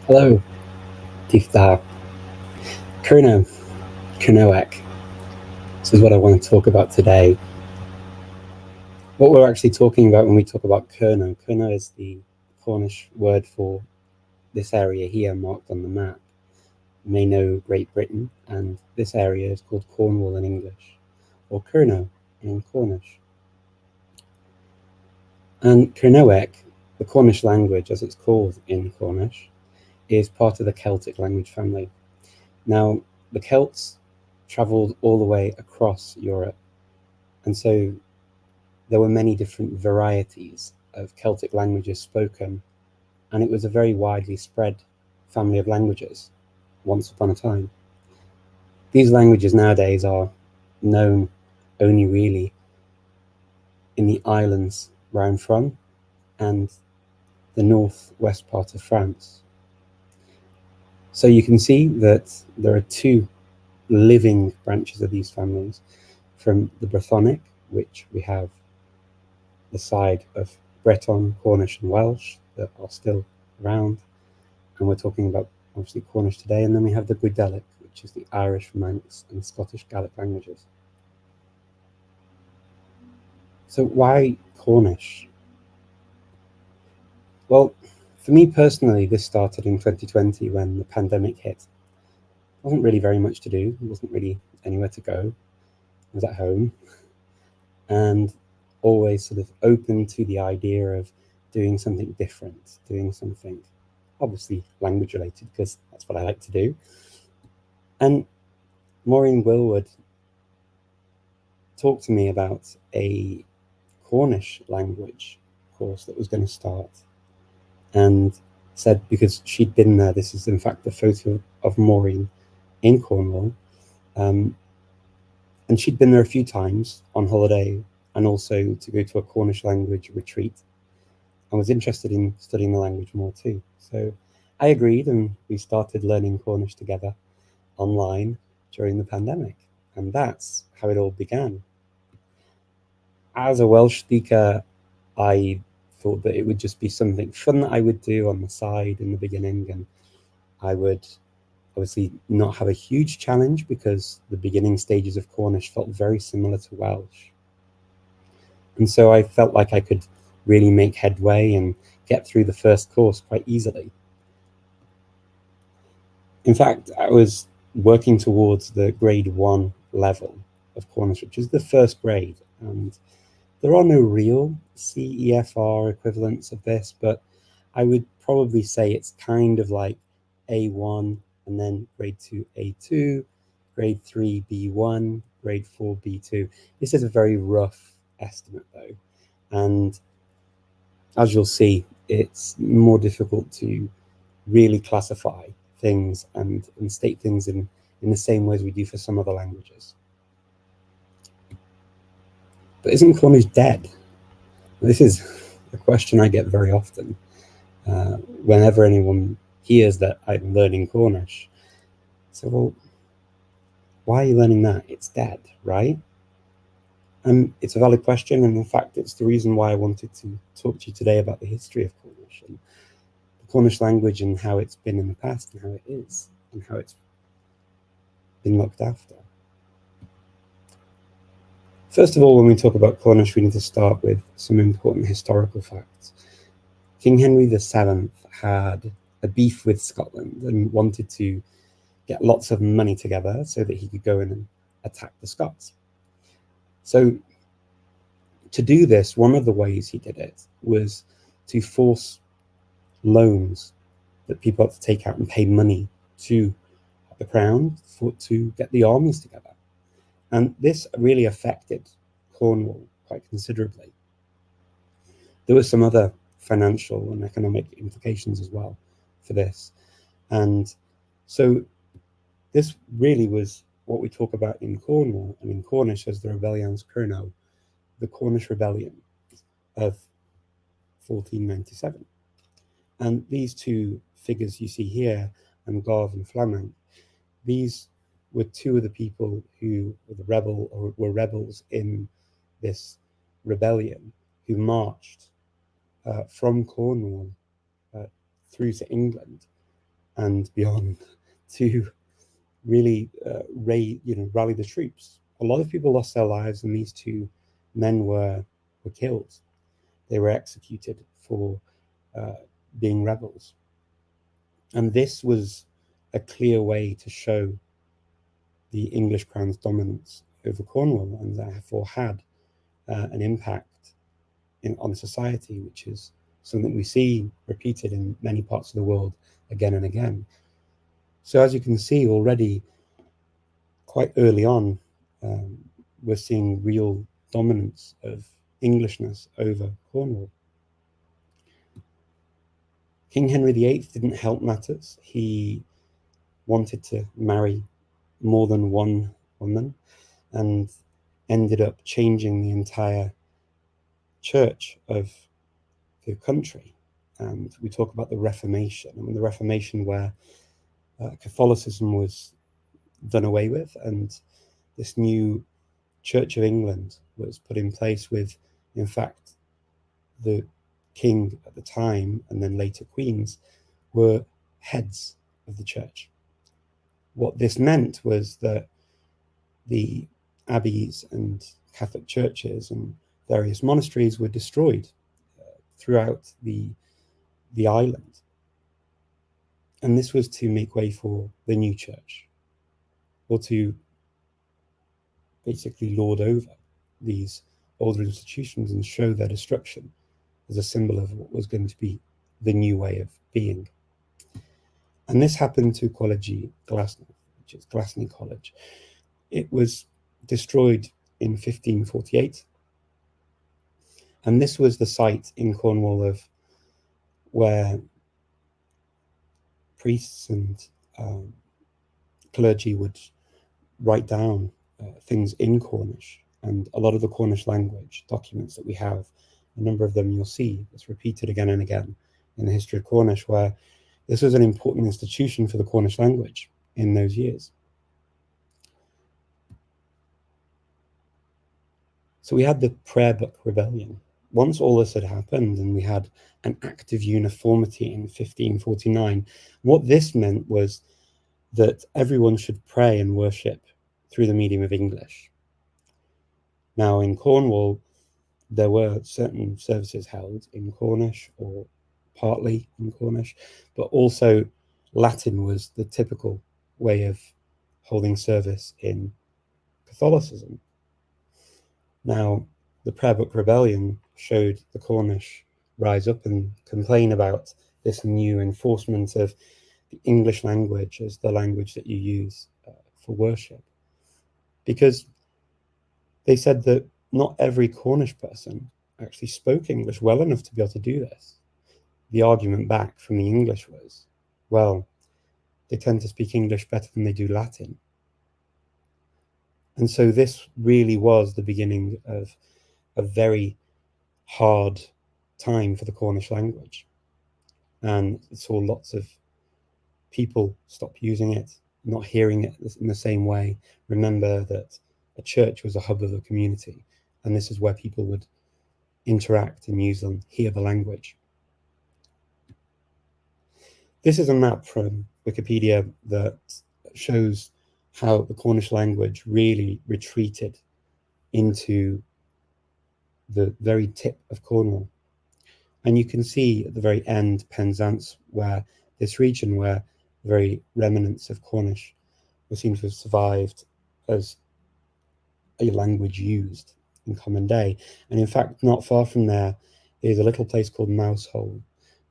Hello, Tifta. Kernoak. This is what I want to talk about today. What we're actually talking about when we talk about Kerno. Kerno is the Cornish word for this area here marked on the map. You may know Great Britain, and this area is called Cornwall in English, or Kerno in Cornish. And Kernoak, the Cornish language as it's called in Cornish, is part of the Celtic language family. Now, the Celts travelled all the way across Europe, and so there were many different varieties of Celtic languages spoken, and it was a very widely spread family of languages once upon a time. These languages nowadays are known only really in the islands where I'm from and the northwest part of France. So you can see that there are two living branches of these families, from the Brythonic, which we have the side of Breton, Cornish and Welsh that are still around, and we're talking about obviously Cornish today, and then we have the Dialect, which is the Irish, Manx and Scottish Gaelic languages. So why Cornish? Well, for me personally, this started in 2020 when the pandemic hit. There wasn't really very much to do, there wasn't really anywhere to go. I was at home and always sort of open to the idea of doing something different, doing something obviously language related, because that's what I like to do. And Maureen Willwood talked to me about a Cornish language course that was going to start, and said, because she'd been there, this is in fact the photo of Maureen in Cornwall, and she'd been there a few times on holiday and also to go to a Cornish language retreat, and was interested in studying the language more too. So I agreed, and we started learning Cornish together online during the pandemic, and that's how it all began. As a Welsh speaker, I thought that it would just be something fun that I would do on the side in the beginning, and I would obviously not have a huge challenge because the beginning stages of Cornish felt very similar to Welsh. And so I felt like I could really make headway and get through the first course quite easily. In fact, I was working towards the grade 1 level of Cornish, which is the first grade, and there are no real CEFR equivalents of this, but I would probably say it's kind of like A1, and then grade 2 A2, grade 3 B1, grade 4 B2. This is a very rough estimate though, and as you'll see, it's more difficult to really classify things and state things in the same way as we do for some other languages. But isn't Cornish dead? This is a question I get very often. Whenever anyone hears that I'm learning Cornish, so, well, why are you learning that? It's dead, right? And it's a valid question, and in fact, it's the reason why I wanted to talk to you today about the history of Cornish and the Cornish language and how it's been in the past and how it is and how it's been looked after. First of all, when we talk about Cornish, we need to start with some important historical facts. King Henry VII had a beef with Scotland and wanted to get lots of money together so that he could go in and attack the Scots. So to do this, one of the ways he did it was to force loans that people had to take out and pay money to the crown to get the armies together. And this really affected Cornwall quite considerably. There were some other financial and economic implications as well for this. And so this really was what we talk about in Cornwall and in Cornish as the Rebellions Curno, the Cornish Rebellion of 1497. And these two figures you see here, Gov and Flamand, these were two of the people who were rebels in this rebellion, who marched from Cornwall through to England and beyond to really rally the troops. A lot of people lost their lives, and these two men were killed. They were executed for being rebels. And this was a clear way to show the English crown's dominance over Cornwall, and therefore had an impact on society, which is something we see repeated in many parts of the world again and again. So as you can see already, quite early on, we're seeing real dominance of Englishness over Cornwall. King Henry VIII didn't help matters. He wanted to marry more than one woman and ended up changing the entire church of the country. And we talk about the Reformation. I mean, the Reformation where Catholicism was done away with, and this new Church of England was put in place with, in fact, the king at the time, and then later queens, were heads of the church. What this meant was that the abbeys and Catholic churches and various monasteries were destroyed throughout the island. And this was to make way for the new church, or to basically lord over these older institutions and show their destruction as a symbol of what was going to be the new way of being. And this happened to Colegii Glasnau, which is Glasney College. It was destroyed in 1548. And this was the site in Cornwall of where priests and clergy would write down things in Cornish, and a lot of the Cornish language documents that we have, a number of them you'll see, it's repeated again and again in the history of Cornish, where this was an important institution for the Cornish language in those years. So we had the Prayer Book Rebellion. Once all this had happened and we had an act of uniformity in 1549, what this meant was that everyone should pray and worship through the medium of English. Now in Cornwall, there were certain services held in Cornish or partly in Cornish, but also Latin was the typical way of holding service in Catholicism. Now, the Prayer Book Rebellion showed the Cornish rise up and complain about this new enforcement of the English language as the language that you use for worship. Because they said that not every Cornish person actually spoke English well enough to be able to do this. The argument back from the English was, well, they tend to speak English better than they do Latin. And so this really was the beginning of a very hard time for the Cornish language. And it saw lots of people stop using it, not hearing it in the same way. Remember that a church was a hub of the community, and this is where people would interact and use and hear the language. This is a map from Wikipedia that shows how the Cornish language really retreated into the very tip of Cornwall. And you can see at the very end, Penzance, where this region where the very remnants of Cornish were seen to have survived as a language used in common day. And in fact, not far from there is a little place called Mousehole.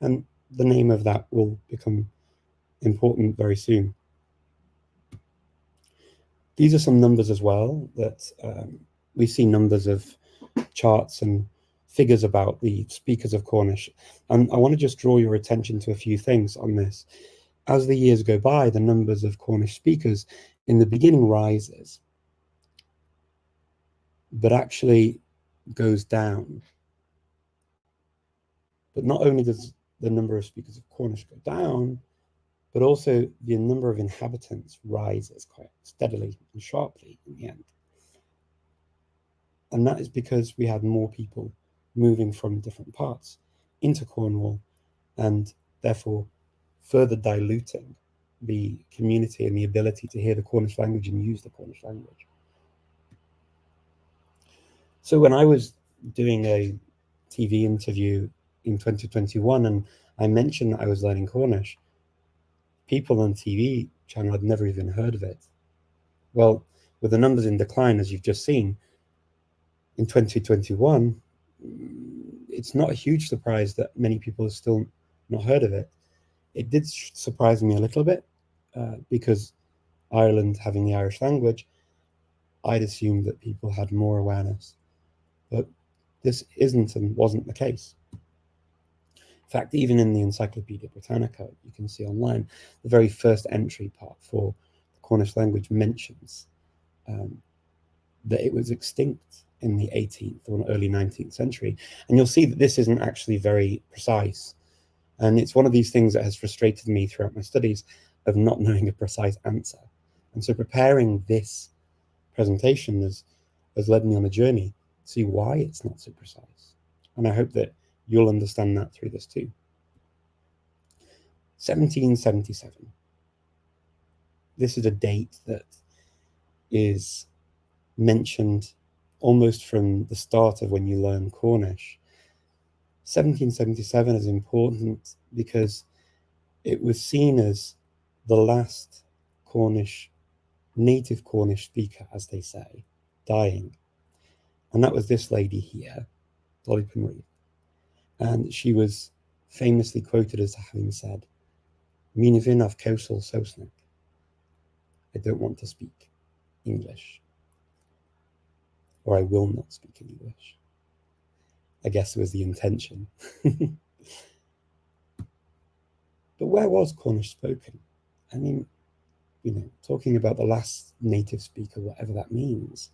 And the name of that will become important very soon. These are some numbers as well that we see numbers of charts and figures about the speakers of Cornish. And I want to just draw your attention to a few things on this. As the years go by, the numbers of Cornish speakers in the beginning rises, but actually goes down. But not only does the number of speakers of Cornish go down, but also the number of inhabitants rises quite steadily and sharply in the end. And that is because we had more people moving from different parts into Cornwall, and therefore further diluting the community and the ability to hear the Cornish language and use the Cornish language. So when I was doing a TV interview in 2021 and I mentioned that I was learning Cornish, people on TV channel had never even heard of it. Well, with the numbers in decline, as you've just seen, in 2021, it's not a huge surprise that many people have still not heard of it. It did surprise me a little bit because Ireland having the Irish language, I'd assumed that people had more awareness, but this isn't and wasn't the case. In fact, even in the Encyclopedia Britannica, you can see online, the very first entry part for the Cornish language mentions that it was extinct in the 18th or early 19th century. And you'll see that this isn't actually very precise. And it's one of these things that has frustrated me throughout my studies of not knowing a precise answer. And so preparing this presentation has led me on a journey to see why it's not so precise. And I hope that you'll understand that through this too. 1777. This is a date that is mentioned almost from the start of when you learn Cornish. 1777 is important because it was seen as the last native Cornish speaker, as they say, dying. And that was this lady here, Dolly Penreath. And she was famously quoted as having said, "Mín bhín of Cowsal Sausnak." I don't want to speak English, or I will not speak English. I guess it was the intention. But where was Cornish spoken? I mean, talking about the last native speaker, whatever that means,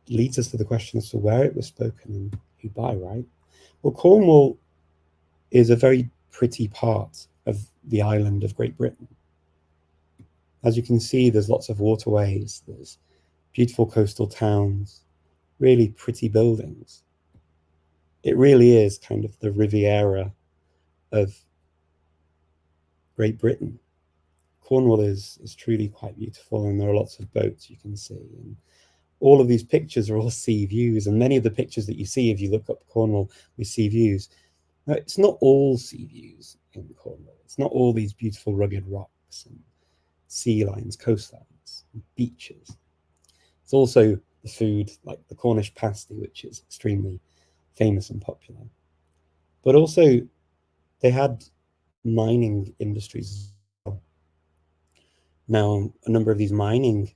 leads us to the question as to where it was spoken and who by, right? Well, Cornwall is a very pretty part of the island of Great Britain. As you can see, there's lots of waterways, there's beautiful coastal towns, really pretty buildings. It really is kind of the Riviera of Great Britain. Cornwall is truly quite beautiful, and there are lots of boats you can see. And all of these pictures are all sea views, and many of the pictures that you see if you look up Cornwall with sea views, now, it's not all sea views in Cornwall. It's not all these beautiful rugged rocks and sea lines, coastlines, and beaches. It's also the food, like the Cornish pasty, which is extremely famous and popular. But also, they had mining industries as well. Now, a number of these mining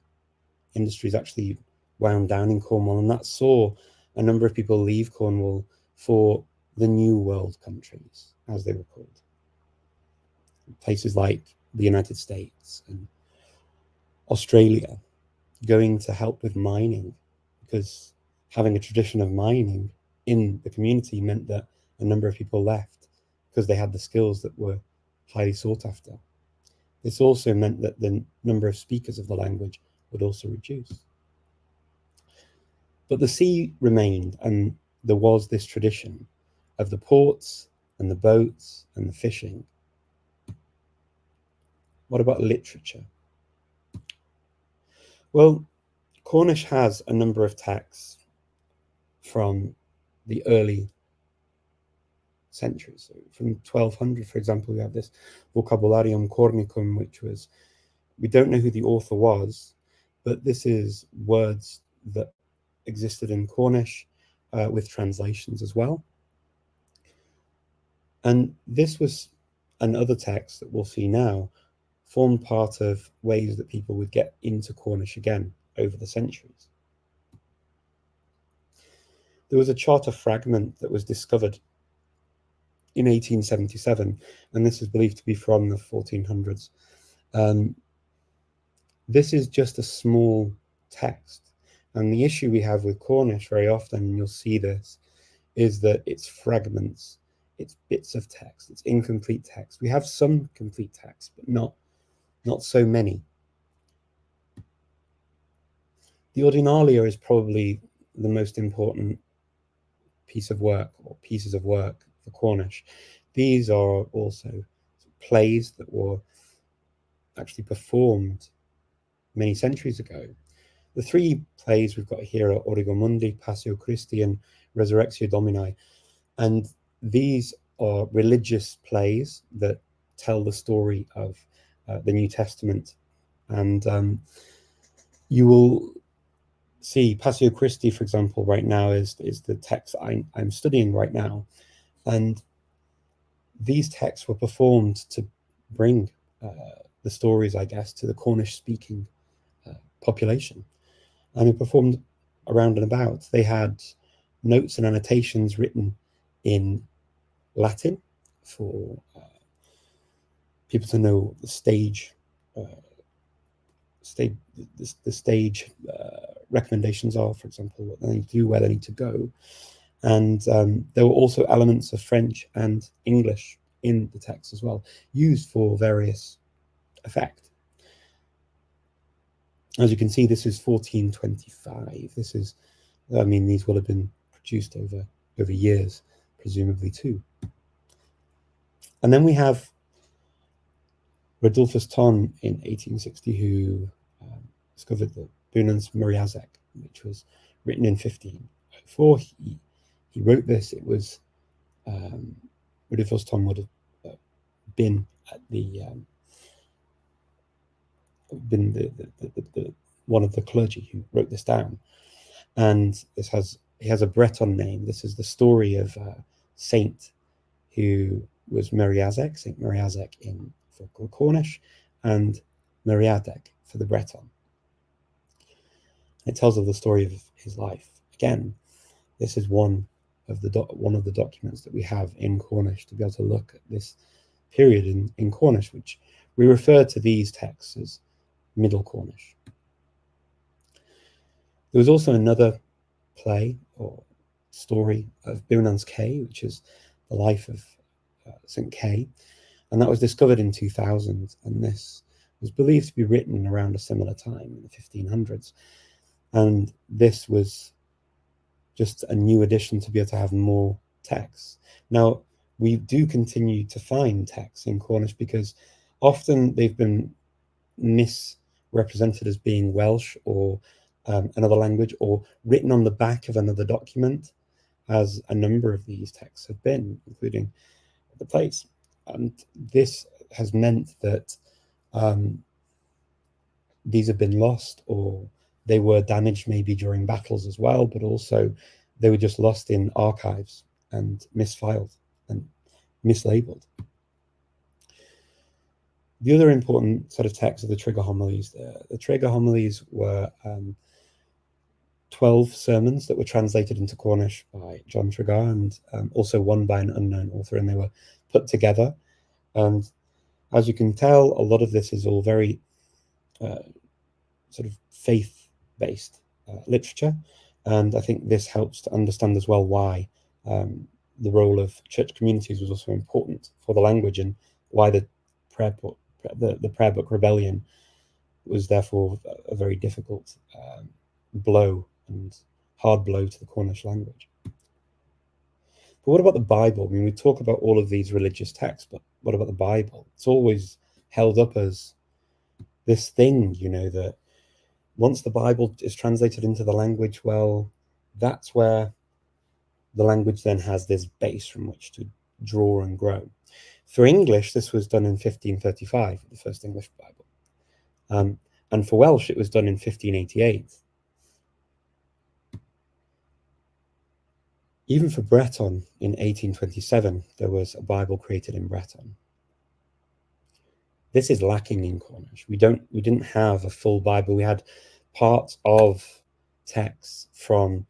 industries actually wound down in Cornwall, and that saw a number of people leave Cornwall for the New World countries, as they were called. Places like the United States and Australia, going to help with mining, because having a tradition of mining in the community meant that a number of people left because they had the skills that were highly sought after. This also meant that the number of speakers of the language would also reduce. But the sea remained, and there was this tradition of the ports and the boats and the fishing. What about literature? Well, Cornish has a number of texts from the early centuries. So from 1200, for example, we have this Vocabularium Cornicum, which was, we don't know who the author was, but this is words that existed in Cornish with translations as well. And this was, and other texts that we'll see now, formed part of ways that people would get into Cornish again over the centuries. There was a charter fragment that was discovered in 1877, and this is believed to be from the 1400s. This is just a small text, and the issue we have with Cornish very often, and you'll see this, is that it's fragments, it's bits of text, it's incomplete text. We have some complete text, but not so many. The Ordinalia is probably the most important piece of work, or pieces of work, for Cornish. these are also plays that were actually performed many centuries ago. The three plays we've got here are Origo Mundi, Passio Christi, and Resurrectio Domini. And these are religious plays that tell the story of the New Testament. And you will see Passio Christi, for example, right now is the text I'm studying right now. And these texts were performed to bring the stories, I guess, to the Cornish-speaking population. And they performed around and about. They had notes and annotations written in Latin for people to know the stage recommendations are, for example, what they need to do, where they need to go. And there were also elements of French and English in the text as well, used for various effect. As you can see, this is 1425. This is, I mean, these will have been produced over years, presumably too. And then we have Rodulfus Ton in 1860, who discovered the Bunans Muriazek, which was written in 1504. He wrote this. It was Rodulfus Ton would have been at the one of the clergy who wrote this down, and he has a Breton name. This is the story of a saint who was Muriazek, Saint Muriazek for Cornish, and Muriadec for the Breton. It tells of the story of his life. Again, this is one of the documents that we have in Cornish to be able to look at this period in Cornish, which we refer to these texts as Middle Cornish. There was also another play or story of Birnan's Cay, which is the life of St. Kay, and that was discovered in 2000, and this was believed to be written around a similar time in the 1500s. And this was just a new addition to be able to have more texts. Now, we do continue to find texts in Cornish because often they've been misrepresented as being Welsh or another language, or written on the back of another document, as a number of these texts have been, including the plates. And this has meant that these have been lost, or they were damaged maybe during battles as well, but also they were just lost in archives and misfiled and mislabeled. The other important set of texts are the Trigger Homilies. The Trigger Homilies were 12 sermons that were translated into Cornish by John Tregar, and also one by an unknown author, and they were put together. And as you can tell, a lot of this is all very sort of faith-based literature, and I think this helps to understand as well why the role of church communities was also important for the language, and why the prayer book Rebellion was therefore a very difficult blow and hard blow to the Cornish language. But what about the Bible? I mean, we talk about all of these religious texts, but what about the Bible? It's always held up as this thing, you know, that once the Bible is translated into the language, well, that's where the language then has this base from which to draw and grow. For English, this was done in 1535, the first English Bible. And for Welsh, it was done in 1588. Even for Breton, in 1827, there was a Bible created in Breton. This is lacking in Cornish. We didn't have a full Bible. We had parts of texts from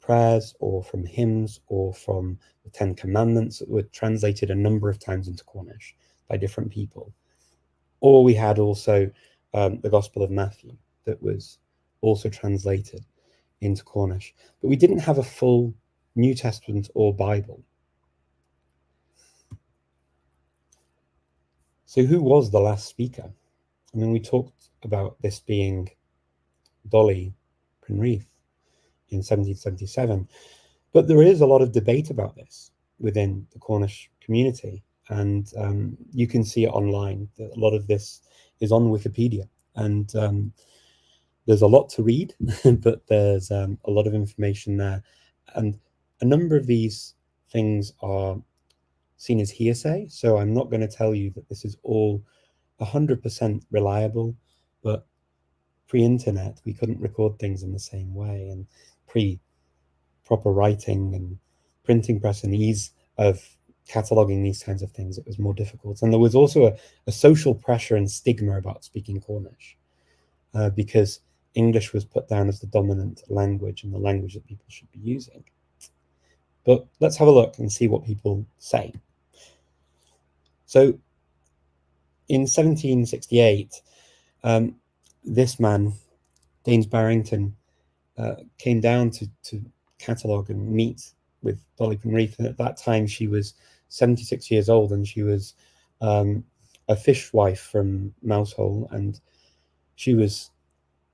prayers, or from hymns, or from the Ten Commandments that were translated a number of times into Cornish by different people. Or we had also the Gospel of Matthew that was also translated into Cornish. But we didn't have a full New Testament or Bible. So who was the last speaker? I mean, we talked about this being Dolly Penreath in 1777, but there is a lot of debate about this. within the Cornish community. And you can see it online. A lot of this is on Wikipedia. And there's a lot to read, but there's a lot of information there. And a number of these things are seen as hearsay. So I'm not going to tell you that this is all 100% reliable, but pre-internet, we couldn't record things in the same way, and pre-proper writing and printing press and ease of cataloging these kinds of things, it was more difficult. And there was also a social pressure and stigma about speaking Cornish, because English was put down as the dominant language and the language that people should be using. But let's have a look and see what people say. So in 1768, this man, Daines Barrington, came down to catalogue and meet with Dolly Penreath. And at that time, she was 76 years old, and she was a fishwife from Mousehole, and she was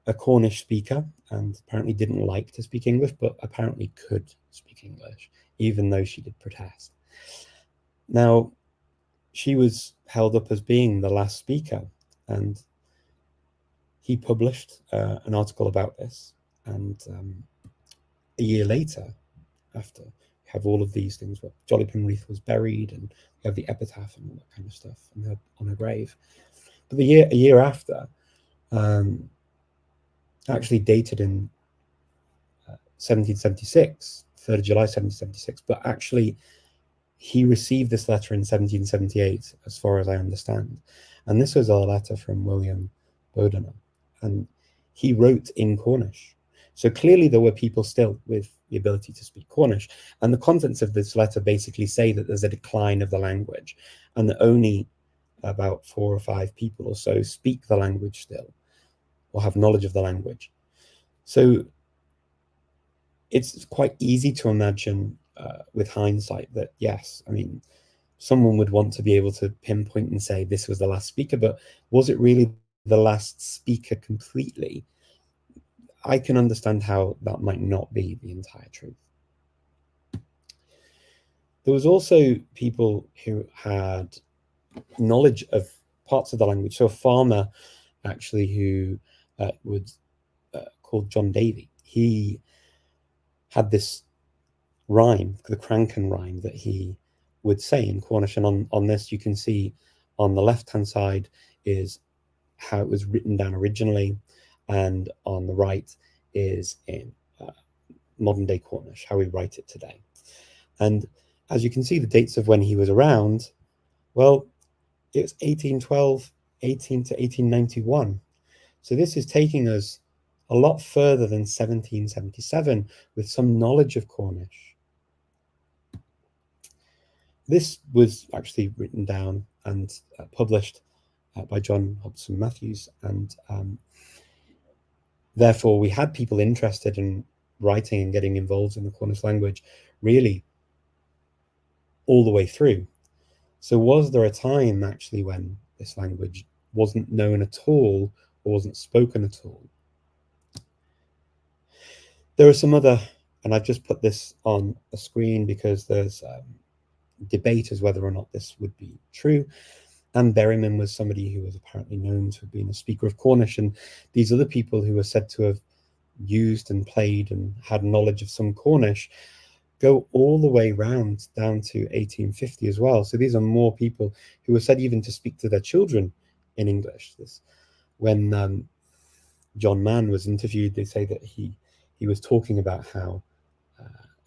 a Cornish speaker and apparently didn't like to speak English, but apparently could speak English, even though she did protest. Now, she was held up as being the last speaker, and he published an article about this. And a year later, after we have all of these things where Jolly Penreath was buried, and we have the epitaph and all that kind of stuff on her grave. But a year after, actually dated in 1776, 3rd of July 1776, but actually he received this letter in 1778, as far as I understand. And this was a letter from William Bodener, and he wrote in Cornish. So clearly there were people still with the ability to speak Cornish, and the contents of this letter basically say that there's a decline of the language, and that only about 4 or 5 people or so speak the language still, or have knowledge of the language. So it's quite easy to imagine with hindsight that, yes, I mean, someone would want to be able to pinpoint and say this was the last speaker, but was it really the last speaker completely? I can understand how that might not be the entire truth. There was also people who had knowledge of parts of the language. So a farmer, actually, who called John Davy, he had this rhyme, the Cranken rhyme, that he would say in Cornish. And on this, you can see on the left-hand side is how it was written down originally, and on the right is in modern-day Cornish, how we write it today. And as you can see, the dates of when he was around, well, it's 1812, 18 to 1891. So this is taking us a lot further than 1777 with some knowledge of Cornish. This was actually written down and published by John Hobson Matthews, and therefore we had people interested in writing and getting involved in the Cornish language really all the way through. So was there a time actually when this language wasn't known at all or wasn't spoken at all? There are some other, and I've just put this on a screen because there's debate as whether or not this would be true. Anne Berryman was somebody who was apparently known to have been a speaker of Cornish, and these other people who were said to have used and played and had knowledge of some Cornish go all the way round down to 1850 as well. So these are more people who were said even to speak to their children in English. When John Mann was interviewed, they say that he was talking about how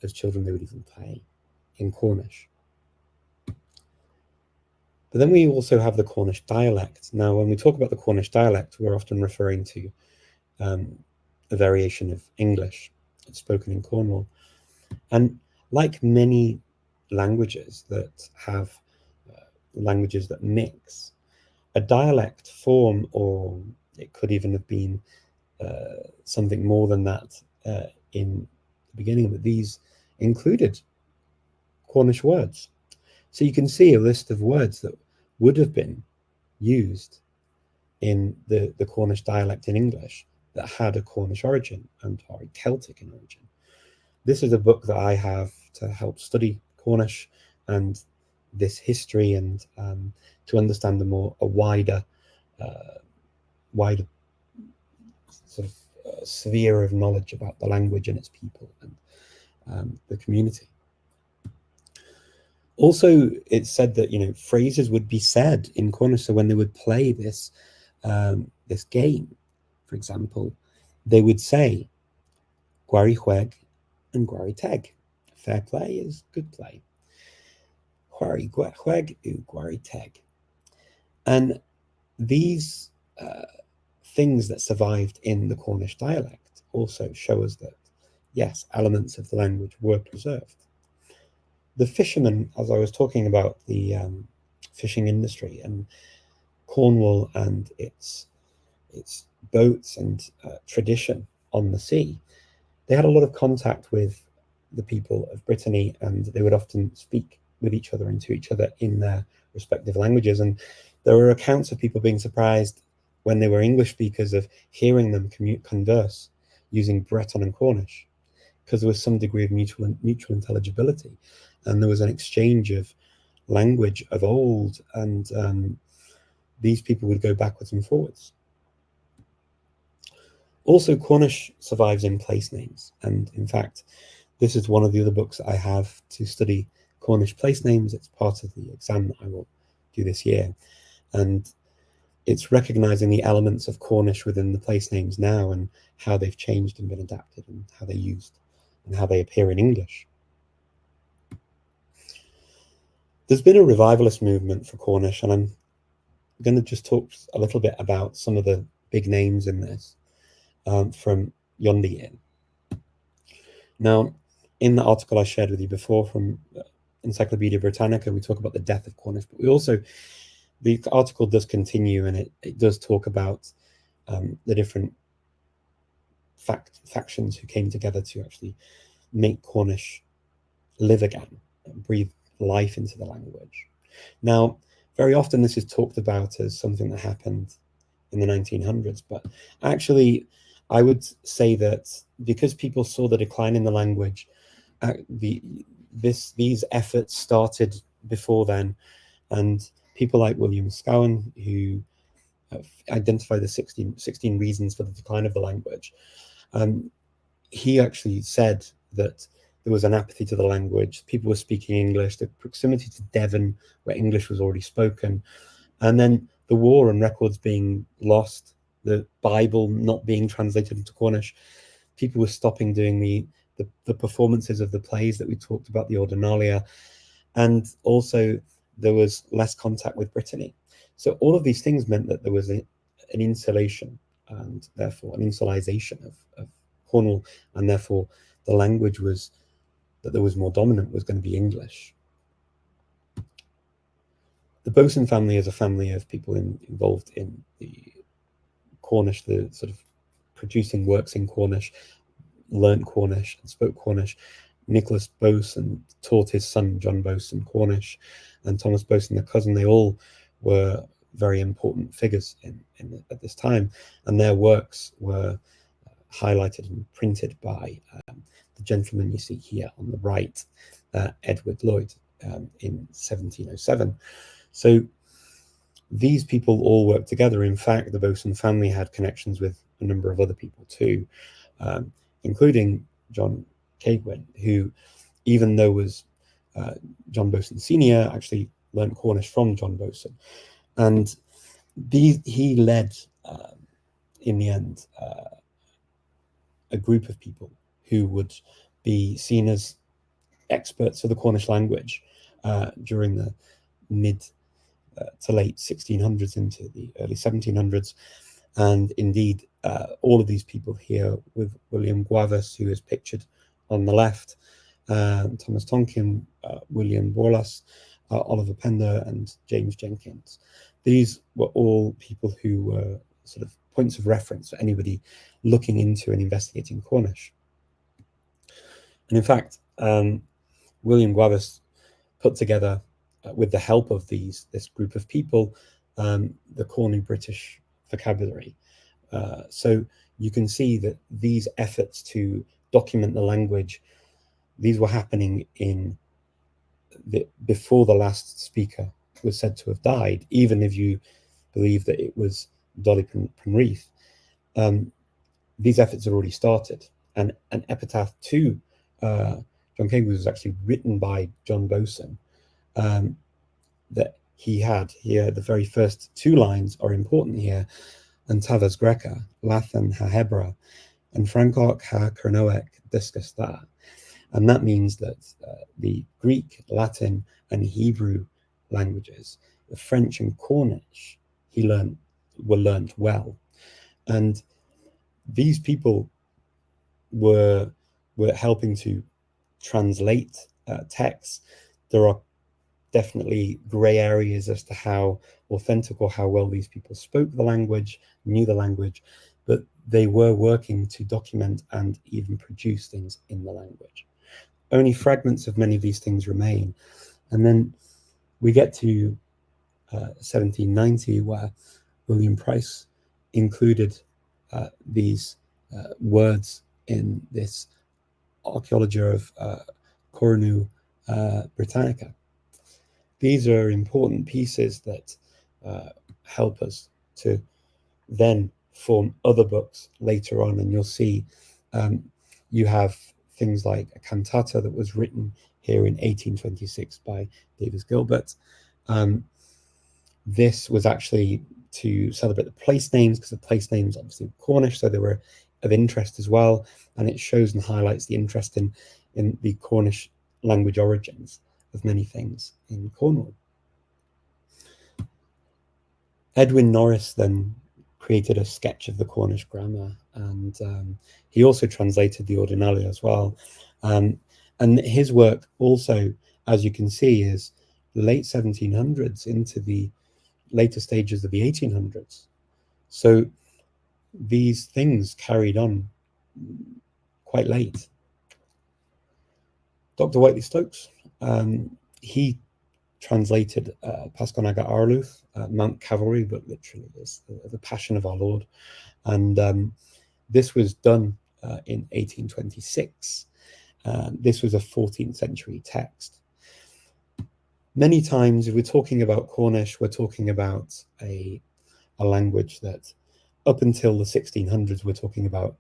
as children they would even play in Cornish. But then we also have the Cornish dialect. Now, when we talk about the Cornish dialect, we're often referring to a variation of English spoken in Cornwall. And like many languages that have languages that mix, a dialect form, or it could even have been something more than that in the beginning, but these included Cornish words. So you can see a list of words that would have been used in the Cornish dialect in English that had a Cornish origin and are Celtic in origin. This is a book that I have to help study Cornish, and this history, and to understand a wider sort of sphere of knowledge about the language and its people and the community. Also, it's said that, you know, phrases would be said in Cornish. So when they would play this this game, for example, they would say "Gwari Hweg" and "Gwari Teg." Fair play is good play. Gwari Hweg u Gwari Teg. And these things that survived in the Cornish dialect also show us that, yes, elements of the language were preserved. The fishermen, as I was talking about the fishing industry and Cornwall and its boats and tradition on the sea, they had a lot of contact with the people of Brittany, and they would often speak with each other and to each other in their respective languages. And there were accounts of people being surprised when they were English speakers of hearing them converse using Breton and Cornish, because there was some degree of mutual intelligibility, and there was an exchange of language of old, and these people would go backwards and forwards. Also, Cornish survives in place names, and in fact, this is one of the other books that I have to study Cornish place names. It's part of the exam that I will do this year, and it's recognizing the elements of Cornish within the place names now and how they've changed and been adapted and how they're used and how they appear in English. There's been a revivalist movement for Cornish, and I'm going to just talk a little bit about some of the big names in this from yonder year. Now, in the article I shared with you before from Encyclopedia Britannica, we talk about the death of Cornish, but we also, the article does continue, and it does talk about the different factions who came together to actually make Cornish live again, and breathe life into the language. Now, very often this is talked about as something that happened in the 1900s, but actually I would say that because people saw the decline in the language, these efforts started before then, and people like William Scowen, who identified the 16 reasons for the decline of the language, he actually said that there was an apathy to the language. People were speaking English, the proximity to Devon, where English was already spoken, and then the war and records being lost, the Bible not being translated into Cornish. People were stopping doing the performances of the plays that we talked about, the Ordinalia, and also there was less contact with Brittany. So all of these things meant that there was an insulation and therefore an insulization of Cornwall, and therefore the language that was more dominant was going to be English. The Bosun family is a family of people involved in the Cornish, the sort of producing works in Cornish, learnt Cornish and spoke Cornish. Nicholas Bosun taught his son John Bosun Cornish, and Thomas Bosun, the cousin. They all were very important figures at this time, and their works were highlighted and printed by the gentleman you see here on the right, Edward Lloyd, in 1707. So these people all worked together. In fact, the Bosun family had connections with a number of other people too, including John Cegwyn, who, even though was John Bosun Senior, actually learned Cornish from John Bosun. And he led, in the end, a group of people who would be seen as experts of the Cornish language during the mid to late 1600s into the early 1700s. And indeed, all of these people here, with William Guavus, who is pictured on the left, Thomas Tonkin, William Borlas, Oliver Pender, and James Jenkins. These were all people who were sort of points of reference for anybody looking into and investigating Cornish. And in fact, William Guavus put together, with the help of this group of people, the Cornish British vocabulary. So you can see that these efforts to document the language, these were happening in before the last speaker was said to have died, even if you believe that it was Dolly Penreath. These efforts had already started, and an epitaph to John Cambridge was actually written by John Boson. That he had here, the very first two lines are important here: Antavas Greca, Lathan ha Hebra, and Francoch ha Cernoec discus da. And that means that the Greek, Latin, and Hebrew languages, the French and Cornish, were learnt well. And these people were helping to translate texts. There are definitely grey areas as to how authentic or how well these people spoke the language, knew the language, but they were working to document and even produce things in the language. Only fragments of many of these things remain. And then we get to 1790, where William Price included these words in this Archaeologia of Cornu Britannica. These are important pieces that help us to then form other books later on, and you'll see you have things like a cantata that was written here in 1826 by Davis Gilbert. This was actually to celebrate the place names, because the place names obviously were Cornish, so they were of interest as well, and it shows and highlights the interest in the Cornish language origins of many things in Cornwall. Edwin Norris then created a sketch of the Cornish grammar, and he also translated the Ordinalia as well. And his work also, as you can see, is late 1700s into the later stages of the 1800s. So these things carried on quite late. Dr. Whiteley Stokes, he translated Pasconaga Arluth, Mount Cavalry, but literally is the Passion of Our Lord. And this was done in 1826. This was a 14th century text. Many times, if we're talking about Cornish, we're talking about a language that up until the 1600s, we're talking about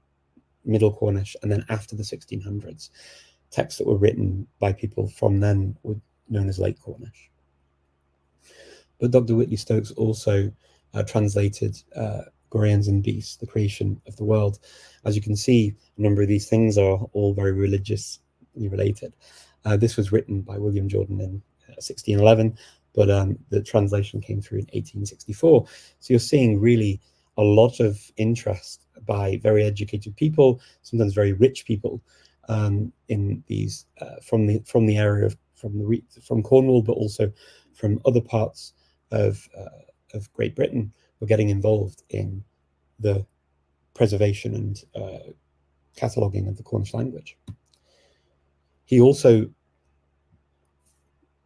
Middle Cornish, and then after the 1600s, texts that were written by people from then were known as Late Cornish. But Dr. Whitley Stokes also translated Goreans and Beasts, the creation of the world. As you can see, a number of these things are all very religiously related. This was written by William Jordan in 1611, but the translation came through in 1864. So you're seeing really a lot of interest by very educated people, sometimes very rich people, in these from the area from Cornwall, but also from other parts of Great Britain, were getting involved in the preservation and cataloguing of the Cornish language. He also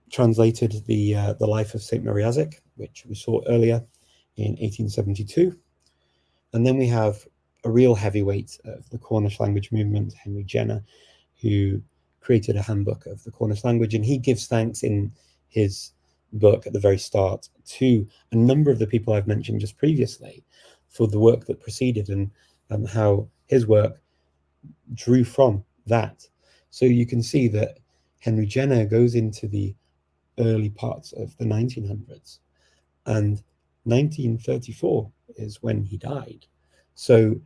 translated the life of St. Mary Azic, which we saw earlier in 1872. And then we have a real heavyweight of the Cornish language movement, Henry Jenner, who created a handbook of the Cornish language. And he gives thanks in his book at the very start to a number of the people I've mentioned just previously for the work that preceded, and how his work drew from that. So you can see that Henry Jenner goes into the early parts of the 1900s, and 1934 is when he died. So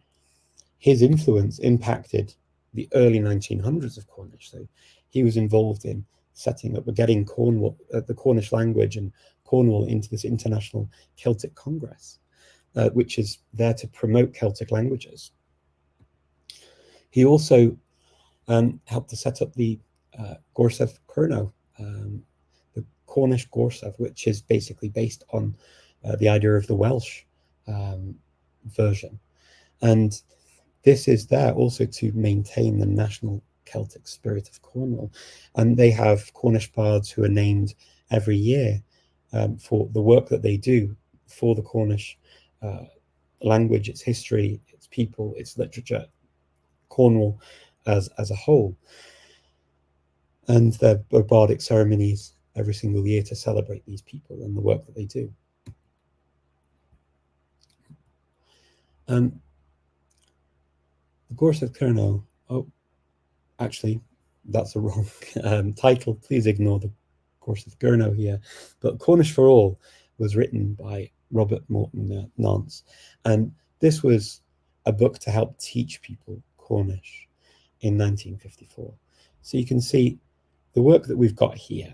his influence impacted the early 1900s of Cornish. So he was involved in setting up, getting Cornwall, the Cornish language and Cornwall into this International Celtic Congress, which is there to promote Celtic languages. He also helped to set up the Gorsedd Cerno, the Cornish Gorsedd, which is basically based on the idea of the Welsh version. And this is there also to maintain the national Celtic spirit of Cornwall. And they have Cornish bards who are named every year for the work that they do for the Cornish language, its history, its people, its literature, Cornwall as a whole. And their bardic ceremonies every single year to celebrate these people and the work that they do. The Goethe Colonel, oh, actually, that's a wrong title. Please ignore the Goethe Colonel here. But Cornish for All was written by Robert Morton Nance. And this was a book to help teach people Cornish in 1954. So you can see the work that we've got here.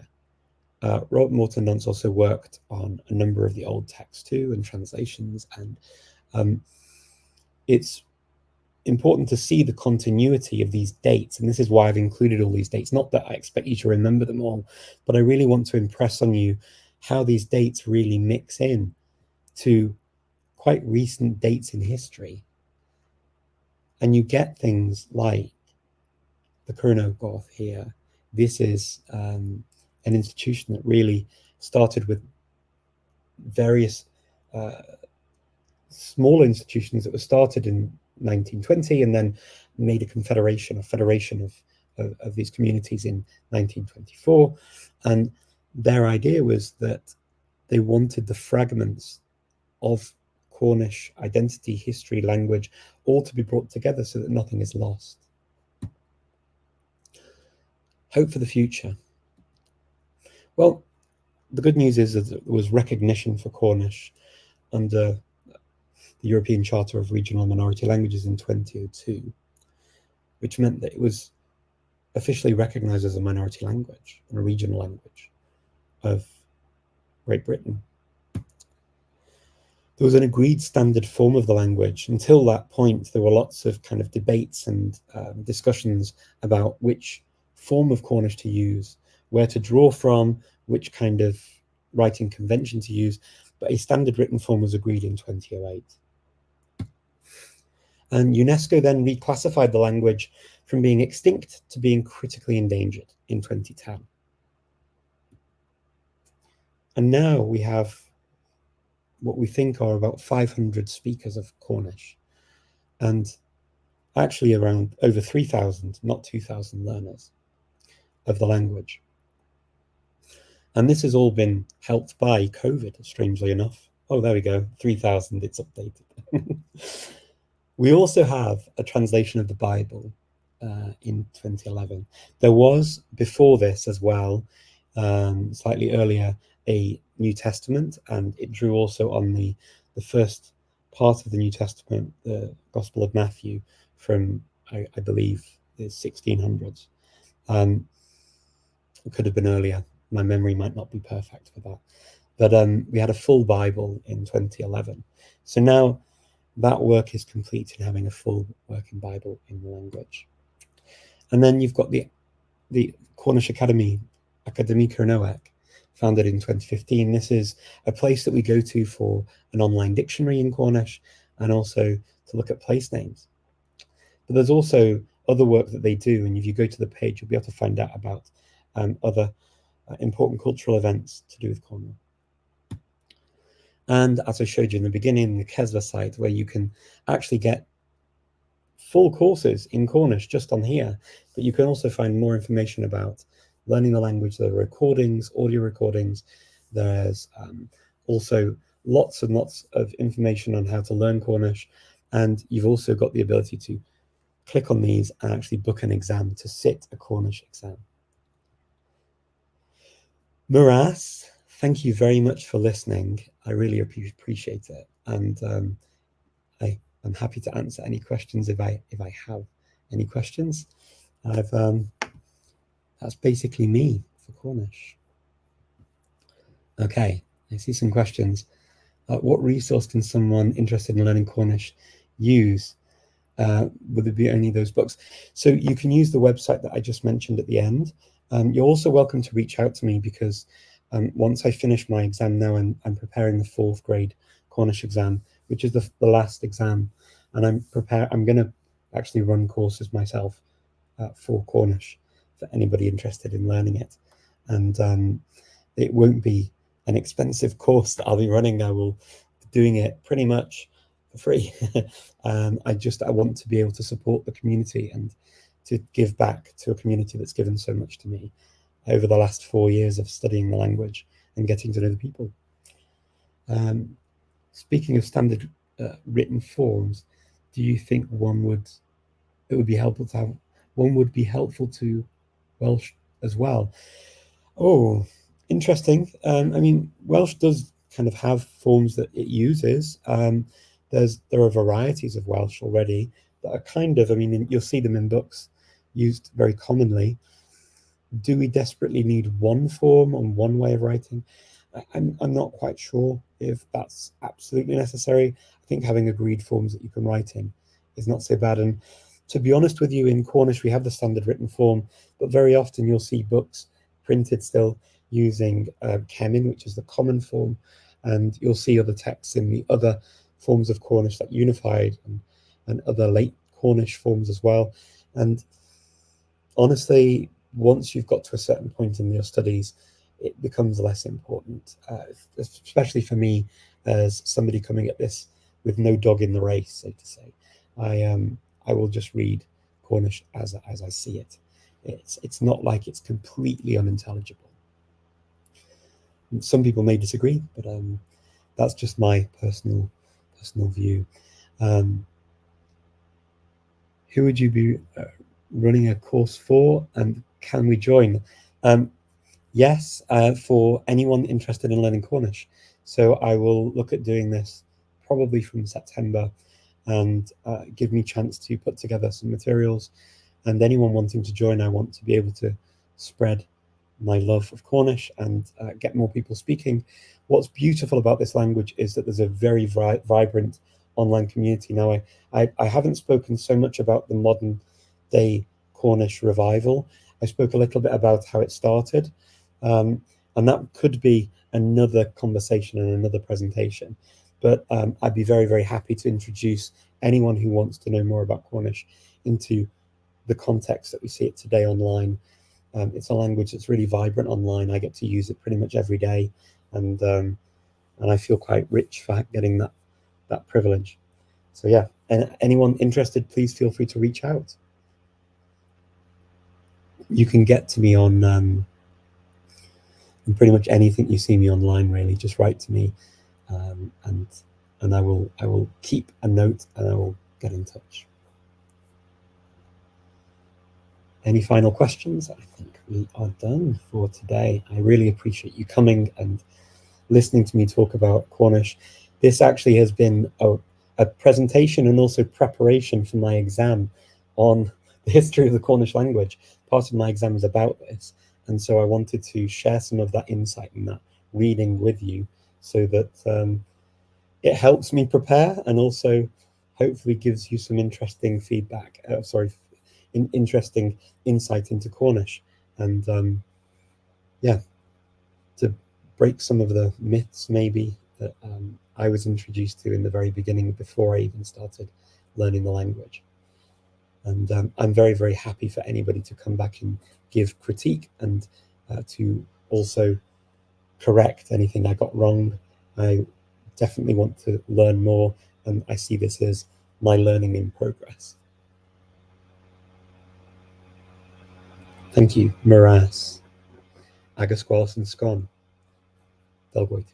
Robert Morton Nance also worked on a number of the old texts too, and translations. And it's important to see the continuity of these dates, and this is why I've included all these dates. Not that I expect you to remember them all, but I really want to impress on you how these dates really mix in to quite recent dates in history. And you get things like the Colonel Goth here. This is an institution that really started with various small institutions that were started in 1920 and then made a federation of these communities in 1924. And their idea was that they wanted the fragments of Cornish identity, history, language, all to be brought together so that nothing is lost. Hope for the future. Well, the good news is that there was recognition for Cornish under the European Charter of Regional and Minority Languages in 2002, which meant that it was officially recognized as a minority language and a regional language of Great Britain. There was an agreed standard form of the language. Until that point, there were lots of kind of debates and discussions about which form of Cornish to use, where to draw from, which kind of writing convention to use, but a standard written form was agreed in 2008. And UNESCO then reclassified the language from being extinct to being critically endangered in 2010. And now we have what we think are about 500 speakers of Cornish, and actually around over 3,000, not 2,000 learners of the language. And this has all been helped by COVID, strangely enough. Oh, there we go, 3,000, it's updated. We also have a translation of the Bible in 2011. There was, before this as well, slightly earlier, a New Testament, and it drew also on the first part of the New Testament, the Gospel of Matthew, from, I believe, the 1600s. It could have been earlier. My memory might not be perfect for that. But we had a full Bible in 2011. So now that work is complete in having a full working Bible in the language. And then you've got the Cornish Academy, Académic Cornoach, founded in 2015. This is a place that we go to for an online dictionary in Cornish and also to look at place names. But there's also other work that they do, and if you go to the page, you'll be able to find out about other important cultural events to do with Cornwall. And as I showed you in the beginning, the Kesva site, where you can actually get full courses in Cornish just on here, but you can also find more information about learning the language. There are recordings, audio recordings. There's also lots and lots of information on how to learn Cornish. And you've also got the ability to click on these and actually book an exam to sit a Cornish exam. Muras, thank you very much for listening. I really appreciate it. And I'm happy to answer any questions if I have any questions. That's basically me for Cornish. Okay, I see some questions. What resource can someone interested in learning Cornish use? Would it be only those books? So you can use the website that I just mentioned at the end. You're also welcome to reach out to me, because once I finish my exam now, I'm preparing the 4th grade Cornish exam, which is the last exam. And I'm going to actually run courses myself for Cornish for anybody interested in learning it. And it won't be an expensive course that I'll be running. I will be doing it pretty much for free. I want to be able to support the community and to give back to a community that's given so much to me. over the last 4 years of studying the language and getting to know the people. Speaking of standard written forms, do you think it would be helpful to have one would be helpful to Welsh as well? Oh, interesting. I mean, Welsh does kind of have forms that it uses. There are varieties of Welsh already that are kind of, I mean, you'll see them in books used very commonly. Do we desperately need one form and one way of writing? I'm not quite sure if that's absolutely necessary. I think having agreed forms that you can write in is not so bad. And to be honest with you, in Cornish, we have the standard written form, but very often you'll see books printed still using Cemin, which is the common form, and you'll see other texts in the other forms of Cornish, like Unified and other late Cornish forms as well. And honestly, once you've got to a certain point in your studies, it becomes less important, especially for me as somebody coming at this with no dog in the race, so to say. I will just read Cornish as I see it. It's not like it's completely unintelligible. Some people may disagree, but that's just my personal view. Who would you be running a course for, and can we join? Yes, for anyone interested in learning Cornish. So I will look at doing this probably from September, and give me a chance to put together some materials. And anyone wanting to join, I want to be able to spread my love of Cornish and get more people speaking. What's beautiful about this language is that there's a very vibrant online community. Now, I haven't spoken so much about the modern day Cornish revival. I spoke a little bit about how it started, and that could be another conversation and another presentation. But I'd be very, very happy to introduce anyone who wants to know more about Cornish into the context that we see it today online. It's a language that's really vibrant online. I get to use it pretty much every day, and I feel quite rich for getting that privilege. So yeah, and anyone interested, please feel free to reach out. You can get to me on pretty much anything you see me online. Really, just write to me, and I will keep a note and I will get in touch. Any final questions? I think we are done for today. I really appreciate you coming and listening to me talk about Cornish. This actually has been a presentation and also preparation for my exam on the history of the Cornish language. Part of my exam is about this, and so I wanted to share some of that insight and that reading with you, so that it helps me prepare and also hopefully gives you some interesting feedback. Interesting insight into Cornish, and yeah, to break some of the myths maybe that I was introduced to in the very beginning before I even started learning the language. And I'm very, very happy for anybody to come back and give critique and to also correct anything I got wrong. I definitely want to learn more, and I see this as my learning in progress. Thank you, Miraz. Agus Gwalis and Scon. Del Goethe.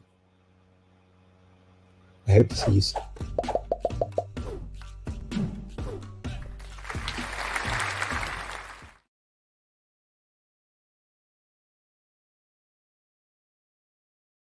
I hope to see you soon.